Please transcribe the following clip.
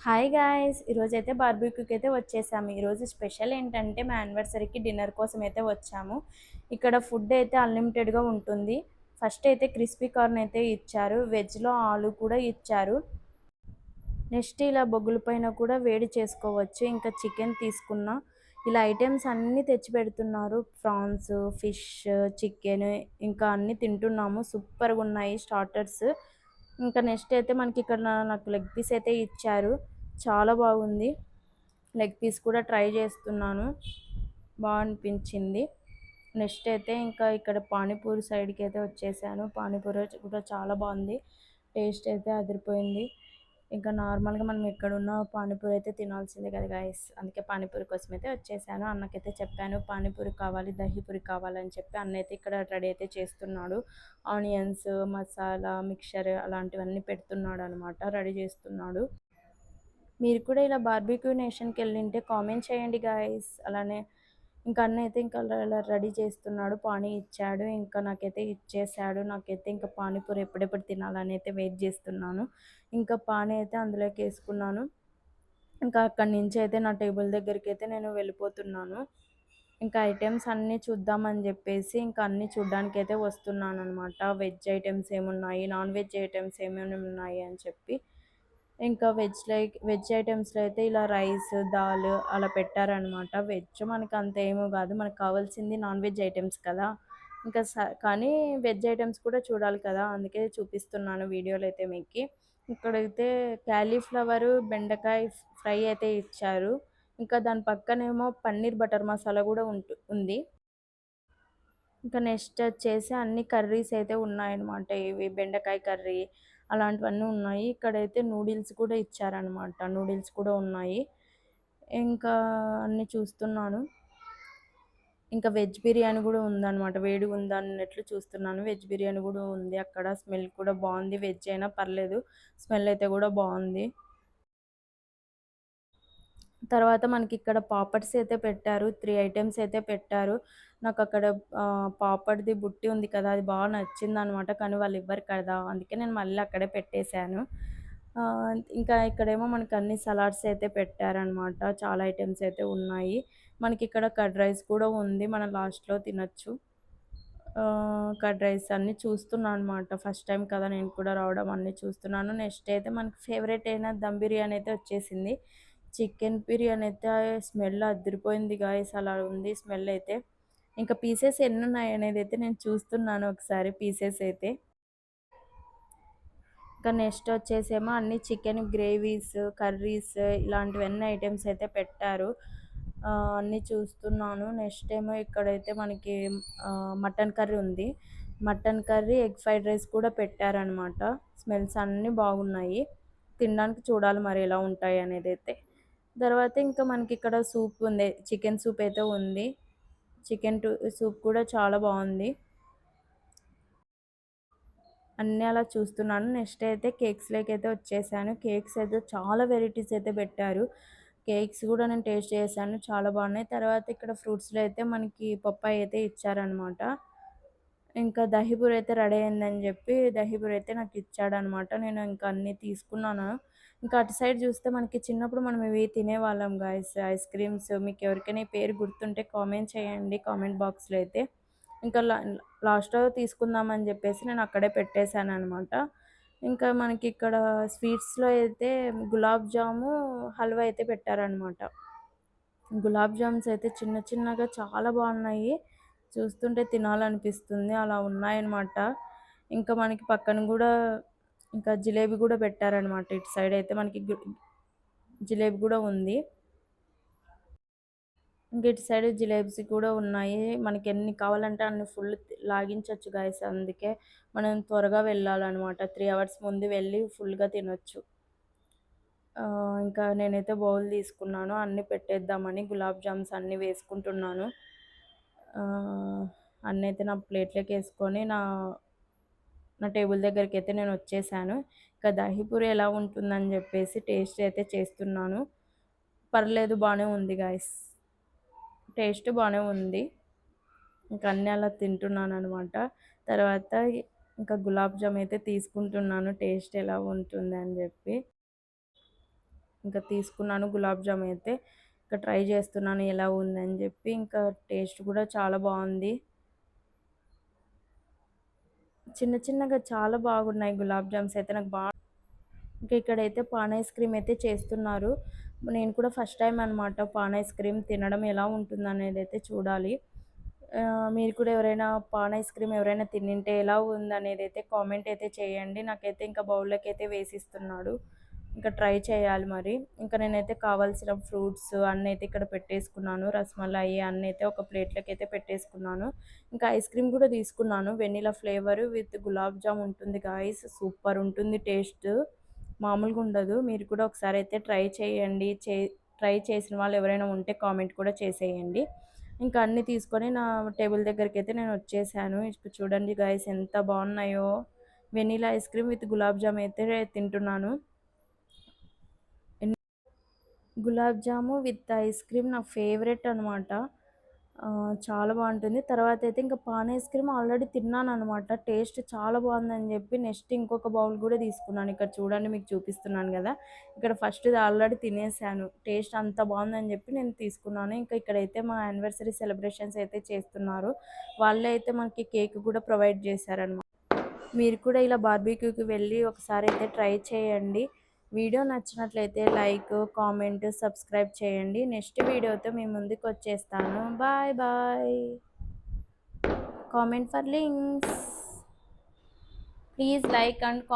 Hi guys! ఈరోజైతే బార్బిక్యూకి అయితే వచ్చేసాము. ఈరోజు స్పెషల్ ఏంటంటే మా యానివర్సరీకి డిన్నర్ కోసం అయితే వచ్చాము. ఇక్కడ ఫుడ్ అయితే అన్లిమిటెడ్‌గా ఉంటుంది. ఫస్ట్ అయితే క్రిస్పీ కార్న్ అయితే ఇచ్చారు. వెజ్‌లో ఆలు కూడా ఇచ్చారు. నెక్స్ట్ ఇలా బొగ్గుల పైన కూడా వేడి చేసుకోవచ్చు. ఇంకా చికెన్ తీసుకున్నా. ఇలా ఐటెమ్స్ అన్నీ తెచ్చిపెడుతున్నారు. ప్రాన్స్, ఫిష్, చికెన్ ఇంకా అన్నీ తింటున్నాము. సూపర్‌గా ఉన్నాయి స్టార్టర్స్. ఇంకా నెక్స్ట్ అయితే మనకి ఇక్కడ నాకు లెగ్ పీస్ అయితే ఇచ్చారు. చాలా బాగుంది. లెగ్ పీస్ కూడా ట్రై చేస్తున్నాను. అనిపించింది. నెక్స్ట్ అయితే ఇంకా ఇక్కడ పానీపూరి సైడ్‌కి అయితే వచ్చేసాను. పానీపూరి కూడా చాలా బాగుంది. టేస్ట్ అయితే అదిరిపోయింది. ఇంకా నార్మల్‌గా మనం ఎక్కడున్నా పానీపూరి అయితే తినాల్సిందే కదా గైస్! అందుకే పానీపూరి కోసం అయితే వచ్చేసాను. అన్నకైతే చెప్పాను పానీపూరి కావాలి, దహీపూరి కావాలని చెప్పి అన్న అయితే ఇక్కడ రెడీ అయితే చేస్తున్నాడు. ఆనియన్స్, మసాలా, మిక్చర్ అలాంటివన్నీ పెడుతున్నాడనమాట. రెడీ చేస్తున్నాడు. మీరు కూడా ఇలా బార్బిక్యూ నేషన్‌కి వెళ్ళింటే కామెంట్ చేయండి గాయ్స్. అలానే ఇంకా అన్న అయితే ఇంకా అలా రెడీ చేస్తున్నాడు. పానీ ఇచ్చాడు. ఇంకా నాకైతే ఇచ్చేసాడు. నాకైతే ఇంకా పానీపూరి ఎప్పుడెప్పుడు తినాలని అయితే వెయిట్ చేస్తున్నాను. ఇంకా పానీ అయితే అందులోకి వేసుకున్నాను. ఇంకా అక్కడి నుంచి అయితే నా టేబుల్ దగ్గరికి అయితే నేను వెళ్ళిపోతున్నాను. ఇంకా ఐటెమ్స్ అన్నీ చూద్దామని చెప్పేసి ఇంకా అన్నీ చూడ్డానికైతే వస్తున్నాననమాట. వెజ్ ఐటెమ్స్ ఏమున్నాయి, నాన్ వెజ్ ఐటెమ్స్ ఏమేమి ఉన్నాయి అని చెప్పి. ఇంకా వెజ్ ఐటెమ్స్‌లో అయితే ఇలా రైస్, దాల్ అలా పెట్టారనమాట. వెజ్ మనకు అంత ఏమో కాదు. మనకు కావాల్సింది నాన్ వెజ్ ఐటెమ్స్ కదా! ఇంకా కానీ వెజ్ ఐటెమ్స్ కూడా చూడాలి కదా! అందుకే చూపిస్తున్నాను వీడియోలో అయితే మీకి. ఇక్కడైతే క్యాలీఫ్లవరు, బెండకాయ ఫ్రై అయితే ఇచ్చారు. ఇంకా దాని పక్కనేమో పన్నీర్ బటర్ మసాలా కూడా ఉంది. ఇంకా నెక్స్ట్ వచ్చేసి అన్ని కర్రీస్ అయితే ఉన్నాయన్నమాట. ఇవి బెండకాయ కర్రీ అలాంటివన్నీ ఉన్నాయి. ఇక్కడైతే నూడిల్స్ కూడా ఇచ్చారనమాట. నూడిల్స్ కూడా ఉన్నాయి. ఇంకా అన్నీ చూస్తున్నాను. ఇంకా వెజ్ బిర్యానీ కూడా ఉందనమాట. వేడిగా ఉందా అన్నట్లు చూస్తున్నాను. వెజ్ బిర్యానీ కూడా ఉంది అక్కడ. స్మెల్ కూడా బాగుంది. వెజ్ అయినా పర్లేదు. స్మెల్ అయితే కూడా బాగుంది. తర్వాత మనకిక్కడ పాపడ్స్ అయితే పెట్టారు. 3 ఐటెమ్స్ అయితే పెట్టారు. నాకక్కడ పాపడ్‌ది బుట్టి ఉంది కదా! అది బాగా నచ్చిందనమాట. కానీ వాళ్ళివ్వరు కదా! అందుకే నేను మళ్ళీ అక్కడే పెట్టేశాను. ఇంకా ఇక్కడేమో మనకన్ని సలాడ్స్ అయితే పెట్టారనమాట. చాలా ఐటెమ్స్ అయితే ఉన్నాయి. మనకిక్కడ కర్డ్ రైస్ కూడా ఉంది. మనం లాస్ట్‌లో తినొచ్చు. కర్డ్ రైస్ అన్నీ చూస్తున్నా అనమాట. ఫస్ట్ టైమ్ కదా నేను కూడా రావడం అన్నీ చూస్తున్నాను. నెక్స్ట్ అయితే మనకి ఫేవరెట్ అయిన దమ్ బిర్యానీ అయితే వచ్చేసింది. చికెన్ బిర్యానీ అయితే స్మెల్ అదిరిపోయింది గాయ్స్. అలా ఉంది స్మెల్ అయితే. ఇంకా పీసెస్ ఎన్నున్నాయనేది అయితే నేను చూస్తున్నాను ఒకసారి పీసెస్ అయితే. ఇంకా నెక్స్ట్ వచ్చేసేమో అన్ని చికెన్ గ్రేవీస్, కర్రీస్ ఇలాంటివన్నీ ఐటెమ్స్ అయితే పెట్టారు. అన్నీ చూస్తున్నాను. నెక్స్ట్ ఏమో ఇక్కడైతే మనకి మటన్ కర్రీ ఉంది. Mutton curry, egg fried rice కూడా పెట్టారనమాట. స్మెల్స్ అన్నీ బాగున్నాయి. తినడానికి చూడాలి మరి ఎలా ఉంటాయి అనేదైతే. తర్వాత ఇంకా మనకిక్కడ సూప్ ఉంది. చికెన్ సూప్ అయితే ఉంది. సూప్ కూడా చాలా బాగుంది. అన్నీ అలా చూస్తున్నాను. నెక్స్ట్ అయితే కేక్స్‌లోకైతే వచ్చేసాను. కేక్స్ అయితే చాలా వెరైటీస్ అయితే పెట్టారు. కేక్స్ కూడా నేను టేస్ట్ చేశాను. చాలా బాగున్నాయి. తర్వాత ఇక్కడ ఫ్రూట్స్‌లో అయితే మనకి పప్పాయ అయితే ఇచ్చారనమాట. ఇంకా దహీపూరి అయితే రెడీ అయిందని చెప్పి దహీపూరి అయితే నాకు ఇచ్చాడనమాట. నేను ఇంకా అన్నీ తీసుకున్నాను. ఇంకా అటు సైడ్ చూస్తే మనకి చిన్నప్పుడు మనం ఇవి తినేవాళ్ళం గాయ్స్. ఐస్ క్రీమ్స్ మీకు ఎవరికైనా ఈ పేరు గుర్తుంటే కామెంట్ చేయండి కామెంట్ బాక్స్‌లో అయితే. ఇంకా లాస్ట్‌లో తీసుకుందామని చెప్పేసి నేను అక్కడే పెట్టేశాననమాట. ఇంకా మనకి ఇక్కడ స్వీట్స్‌లో అయితే గులాబ్ జాము, హల్వా అయితే పెట్టారనమాట. గులాబ్ జామ్స్ అయితే చిన్న చిన్నగా చాలా బాగున్నాయి. చూస్తుంటే తినాలనిపిస్తుంది. అలా ఉన్నాయన్నమాట. ఇంకా మనకి పక్కన గూడా ఇంకా జిలేబీ గూడా పెట్టారనమాట. ఇటు సైడ్ అయితే మనకి జిలేబీ గూడా ఉంది. ఇంక ఇటు సైడ్ జిలేబీస్ కూడా ఉన్నాయి. మనకి ఎన్ని కావాలంటే అన్ని ఫుల్ లాగించొచ్చు గైస్. అందుకే మనం త్వరగా వెళ్ళాలనమాట. 3 అవర్స్ ముందు వెళ్ళి ఫుల్‌గా తినొచ్చు. ఇంకా నేనైతే బౌల్ తీసుకున్నాను. అన్నీ పెట్టేద్దామని గులాబ్ జామ్స్ అన్నీ వేసుకుంటున్నాను. అన్నీ అయితే నా ప్లేట్‌లోకేసుకొని నా టేబుల్ దగ్గరికైతే నేనొచ్చేసాను. ఇంకా దహీపూరి ఎలా ఉంటుందని జెప్పేసి టేస్ట్ అయితే చేస్తున్నాను. పర్లేదు బానే ఉంది గైస్. టేస్ట్ బానే ఉంది. ఇంక అన్నీ అలా తింటున్నాననమాట. తర్వాత ఇంకా గులాబ్ జామ్ అయితే తీసుకుంటున్నాను టేస్ట్ ఎలా ఉంటుంది అని జెప్పి. ఇంకా తీసుకున్నాను గులాబ్ జామ్ అయితే. ఇంకా ట్రై చేస్తున్నాను ఎలా ఉందని చెప్పి. ఇంకా టేస్ట్ కూడా చాలా బాగుంది. చిన్న చిన్నగా చాలా బాగున్నాయి గులాబ్ జామ్స్ అయితే. నాకు బాగా ఇంకా ఇక్కడైతే పాన్ ఐస్ క్రీమ్ అయితే చేస్తున్నారు. నేను కూడా ఫస్ట్ టైం అనమాట పాన్ ఐస్ క్రీమ్ తినడం. ఎలా ఉంటుందనేది అయితే చూడాలి. మీరు కూడా ఎవరైనా పాన్ ఐస్ క్రీమ్ ఎవరైనా తినింటే ఎలా ఉందనేది అయితే కామెంట్ అయితే చేయండి. నాకైతే ఇంకా బౌల్లోకి అయితే వేసిస్తున్నాడు. ఇంకా ట్రై చేయాలి మరి. ఇంకా నేనైతే కావాల్సిన ఫ్రూట్స్ అన్నీ అయితే ఇక్కడ పెట్టేసుకున్నాను. రసమలై అన్నీ అయితే ఒక ప్లేట్లోకి అయితే పెట్టేసుకున్నాను. ఇంకా ఐస్ క్రీమ్ కూడా తీసుకున్నాను. Vanilla flavour with gulab jam ఉంటుంది గాయ్స్. సూపర్ ఉంటుంది టేస్ట్. మామూలుగా ఉండదు. మీరు కూడా ఒకసారి అయితే ట్రై చేయండి. ట్రై చేసిన వాళ్ళు ఎవరైనా ఉంటే కామెంట్ కూడా చేసేయండి. ఇంకా అన్నీ తీసుకొని నా టేబుల్ దగ్గరికి అయితే నేను వచ్చేసాను. ఇప్పుడు చూడండి గాయ్స్ ఎంత బాగున్నాయో. Vanilla ice cream with gulab jam అయితే తింటున్నాను. గులాబ్ జాము విత్ ఐస్ క్రీమ్ నా ఫేవరెట్ అనమాట. చాలా బాగుంటుంది. తర్వాత అయితే ఇంకా పాన్ ఐస్ క్రీమ్ ఆల్రెడీ తిన్నాను అనమాట. టేస్ట్ చాలా బాగుందని చెప్పి నెక్స్ట్ ఇంకొక బౌల్ కూడా తీసుకున్నాను. ఇక్కడ చూడండి మీకు చూపిస్తున్నాను కదా. ఇక్కడ ఫస్ట్ ఇది ఆల్రెడీ తినేసాను. టేస్ట్ అంత బాగుందని చెప్పి నేను తీసుకున్నాను. ఇంకా ఇక్కడైతే మా యానివర్సరీ సెలబ్రేషన్స్ అయితే చేస్తున్నారు. వాళ్ళే అయితే మనకి కేక్ కూడా ప్రొవైడ్ చేశారనమాట. మీరు కూడా ఇలా బార్బీక్యూకి వెళ్ళి ఒకసారి అయితే ట్రై చేయండి. వీడియో నచ్చినట్లయితే లైక్, కామెంట్, సబ్స్క్రైబ్ చేయండి. నెక్స్ట్ వీడియోతో మీ ముందుకు వచ్చేస్తాను. Bye bye. Comment for links. Please like and comment.